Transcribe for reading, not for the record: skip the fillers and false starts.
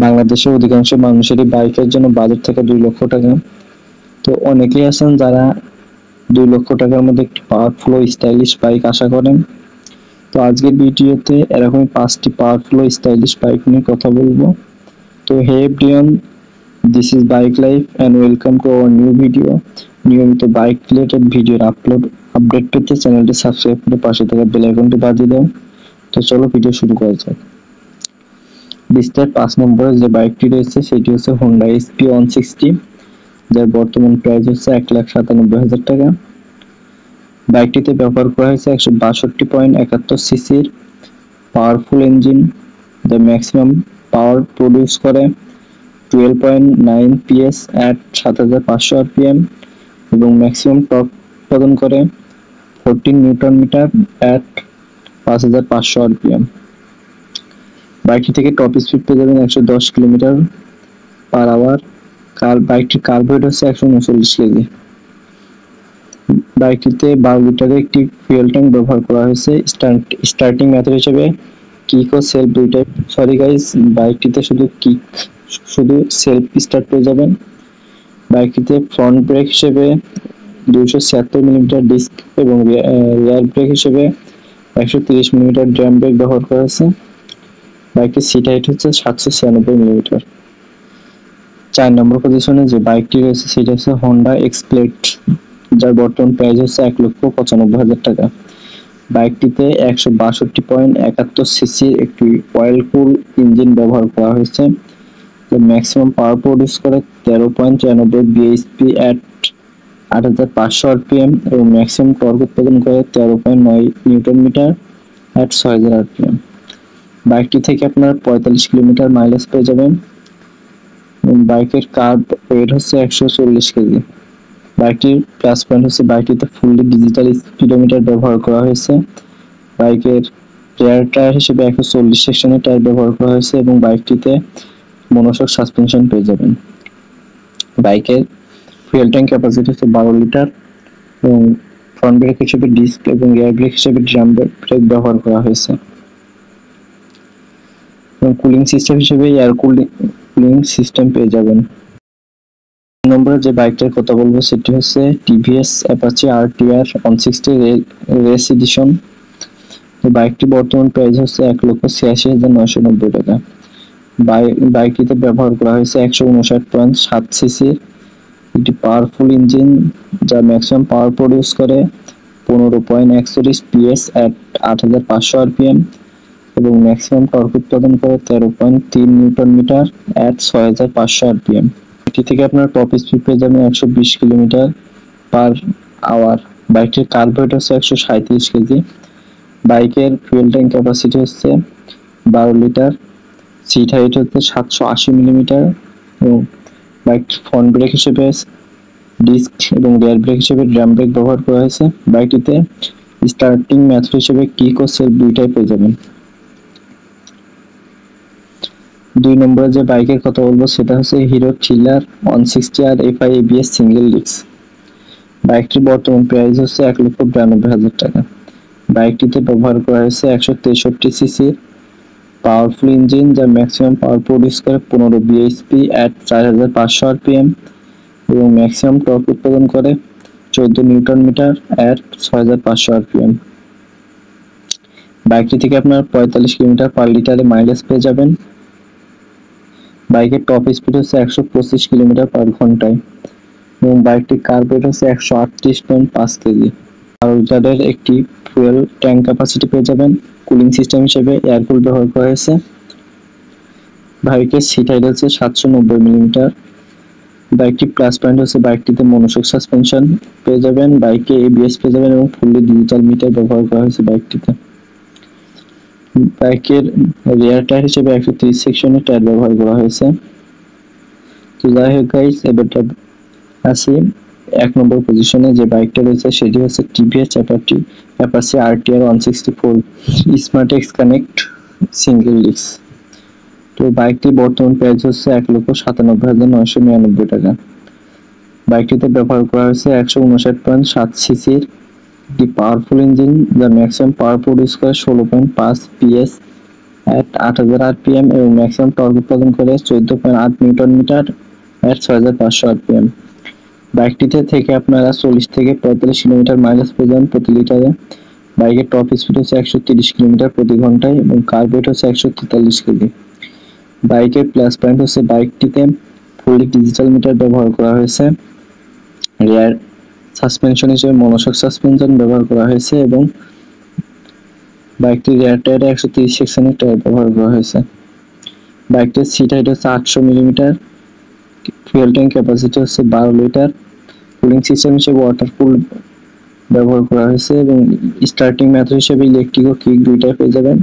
বাংলাদেশের অধিকাংশ মানুষেরই বাইকের জন্য বাজেট থাকে 2 লক্ষ টাকা। তো অনেকেই আছেন যারা 2 লক্ষ টাকার মধ্যে একটি পাওয়ারফুল ও স্টাইলিশ বাইক আশা করেন। তো আজকের ভিডিওতে এরকমই 5টি পাওয়ারফুল ও স্টাইলিশ বাইক নিয়ে কথা বলবো। তো hey everyone, this is bike life and welcome to our new video. নিয়মিত বাইক রিলেটেড ভিডিওর আপডেট পেতে চ্যানেলটি সাবস্ক্রাইব করে পাশে থাকা বেল আইকনটি বাজিয়ে দাও। তো চলো ভিডিও শুরু করা যাক। লিস্টের 5 নম্বরে যে বাইকটি রয়েছে সেটি হচ্ছে হোন্ডা SP 160, যার বর্তমান প্রাইস হচ্ছে 1,97,000 টাকা। বাইকটিতে ব্যবহার করা হয়েছে 162.71 সিসির পাওয়ারফুল ইঞ্জিন, যা ম্যাক্সিমাম পাওয়ার প্রডিউস করে 12.9 PS at 7500 RPM এবং ম্যাক্সিমাম টর্ক উৎপাদন করে 14 নিউটন মিটার at 5500 RPM। বাইকটি থেকে টপ স্পিড পেয়ে যাবেন 110 কিলোমিটার পার আওয়ার। বাইকটির কার্বোরেট হচ্ছে 139 কেজি। বাইকটিতে 12 লিটারের একটি ফুয়েল ট্যাঙ্ক ব্যবহার করা হয়েছে। স্টার্টিং মেথড হিসেবে কিক ও সেলফ দুইটাই, সরি গাইস, বাইকটিতে শুধু সেলফ স্টার্ট পেয়ে যাবেন। বাইকটিতে ফ্রন্ট ব্রেক হিসেবে 276 মিলিমিটার ডিস্ক এবং রিয়ার ব্রেক হিসেবে 130 মিলিমিটার ড্রাম ব্রেক ব্যবহার করা হয়েছে। বাইকটির সিট হাইট হচ্ছে 796 মিলিমিটার। 4 নম্বর পজিশনে যে বাইকটি রয়েছে সেটা হচ্ছে হোন্ডা এক্সপ্লেড, যার বর্তমান প্রাইস হচ্ছে 1,95,000 টাকা। বাইকটিতে 162.71 সিসির একটি অয়েল কুল ইঞ্জিন ব্যবহার করা হয়েছে, যা ম্যাক্সিমাম পাওয়ার প্রডিউস করে 13.93 bhp at 8500 rpm এবং ম্যাক্সিমাম টর্ক উৎপাদন করে 13.9 নিউটন মিটার at 6000 rpm। বাইকটি থেকে আপনারা 45 কিলোমিটার মাইলেজ পেয়ে যাবেন এবং বাইকের কার্ব ওয়েট হচ্ছে 140 কেজি। বাইকটির প্লাস পয়েন্ট হচ্ছে বাইকটিতে ফুললি ডিজিটাল স্পিডোমিটার ব্যবহার করা হয়েছে। বাইকের রেয়ার টায়ার হিসেবে 140 সেকশনের টায়ার ব্যবহার করা হয়েছে এবং বাইকটিতে মনোশক সাসপেনশন পেয়ে যাবেন। বাইকের ফুয়েল ট্যাঙ্ক ক্যাপাসিটি হচ্ছে 12 লিটার এবং ফ্রন্ট ব্রেক হিসেবে ডিস্ক এবং এয়ার ব্রেক হিসেবে ড্রাম ব্রেক ব্যবহার করা হয়েছে এবং কুলিং সিস্টেম হিসেবে এয়ার কুলিং সিস্টেম পেয়ে যাবেন। নম্বরে যে বাইকটার কথা বলবো সেটি হচ্ছে TVS Apache RTR 160 race edition. বাইকটি বর্তমান প্রাইস হচ্ছে 1,86,990 টাকা। বাইকটিতে ব্যবহার করা হয়েছে 159.7 সিসি একটি পাওয়ারফুল ইঞ্জিন, যা ম্যাক্সিমাম পাওয়ার প্রডিউস করে 15.41 PS at 8500 RPM এবং ম্যাক্সিমাম টর্ক উৎপাদন করে 13.3 নিউটন মিটার at 6500 RPM। এটি থেকে আপনার টপ স্পিড পেয়ে যাবেন 120 কিলোমিটার পার আওয়ার। বাইকটির কার্বোরেট হচ্ছে 137 কেজি। বাইকের ফুয়েল ট্যাঙ্ক ক্যাপাসিটি হচ্ছে 12 লিটার। সিট হাইট হচ্ছে 780 মিলিমিটার এবং বাইকটির ফ্রন্ট ব্রেক হিসেবে ডিস্ক এবং রিয়ার ব্রেক হিসেবে ড্রাম ব্রেক ব্যবহার করা হয়েছে। বাইকটিতে স্টার্টিং মেথড হিসেবে কিক ও সেলফ দুইটাই পেয়ে যাবেন। 2 নম্বরে যে বাইকের কথা বলবো সেটা হচ্ছে hero thriller 160R FI ABS single disc. বাইকটির বর্তমান প্রাইস হচ্ছে 1,92,000 টাকা। বাইকটিতে ব্যবহার করা হয়েছে 163 সিসি পাওয়ারফুল ইঞ্জিন, যা ম্যাক্সিমাম পাওয়ার প্রডিউস করে 15 bhp at 4500 rpm এবং ম্যাক্সিমাম টর্ক উৎপাদন করে 14 নিউটন মিটার at 6500 rpm। বাইকটি থেকে আপনার 45 কিলোমিটার পার লিটারে মাইলেজ পেয়ে যাবেন। বাইকের টপ স্পিড হচ্ছে 125 কিলোমিটার পার ঘন্টায় এবং বাইকটির কার্বোরেট হচ্ছে 138.5 কেজি। 12 লিটারের একটি ফুয়েল ট্যাঙ্ক ক্যাপাসিটি পেয়ে যাবেন। কুলিং সিস্টেম হিসেবে এয়ার কুল ব্যবহার করা হয়েছে। বাইকের সিট হাইট হচ্ছে 790 মিলিমিটার। বাইকটি প্লাস পয়েন্ট হচ্ছে বাইকটিতে মনোশক সাসপেনশন পেয়ে যাবেন, বাইকে ABS পেয়ে যাবেন এবং ফুললি ডিজিটাল মিটার ব্যবহার করা হয়েছে বাইকটিতে। বাইকের রিয়ার টায়ার হিসেবে 130 সেকশনের টায়ার ব্যবহার করা হয়েছে। তো যাই হোক গাইস, এবার আসি 1 নম্বর পজিশনে যে বাইকটা রয়েছে সেটি হচ্ছে TVS Apache RTR 164 smart X connect single disc. তো বাইকটির বর্তমান প্রাইস হচ্ছে 1,97,999 টাকা। বাইকটিতে ব্যবহার করা হয়েছে 159.7 সিসির একটি পাওয়ারফুল ইঞ্জিন, যা ম্যাক্সিমাম পাওয়ার প্রডিউস করে 16.5 PS at 8000 rpm এবং ম্যাক্সিমাম টর্ক উৎপাদন করে 14.8 নিউটন মিটার at 6500 rpm। বাইকটিতে থেকে আপনারা 40 থেকে 45 কিলোমিটার মাইলেজ পেয়ে প্রতি লিটারে। বাইকের টপ স্পিড হচ্ছে 130 কিলোমিটার প্রতি ঘন্টায় এবং কার্ব ওয়েট হচ্ছে 143 কেজি। বাইকের প্লাস পয়েন্ট হচ্ছে বাইকটিতে ফুললি ডিজিটাল মিটার ব্যবহার করা হয়েছে, রিয়ার সাসপেনশন হিসেবে মনোশক সাসপেনশন ব্যবহার করা হয়েছে এবং বাইকটির রিয়ার টায়ারে 130 সেকশনের টায়ার ব্যবহার করা হয়েছে। বাইকটির সিট হাইট হচ্ছে 800 মিলিমিটার, ফুয়েল ট্যাঙ্ক ক্যাপাসিটি হচ্ছে 12 লিটার, কুলিং সিস্টেম হিসেবে ওয়াটার কুল ব্যবহার করা হয়েছে এবং স্টার্টিং মেথড হিসেবে ইলেকট্রিক ও কিক দুইটাই পেয়ে যাবেন।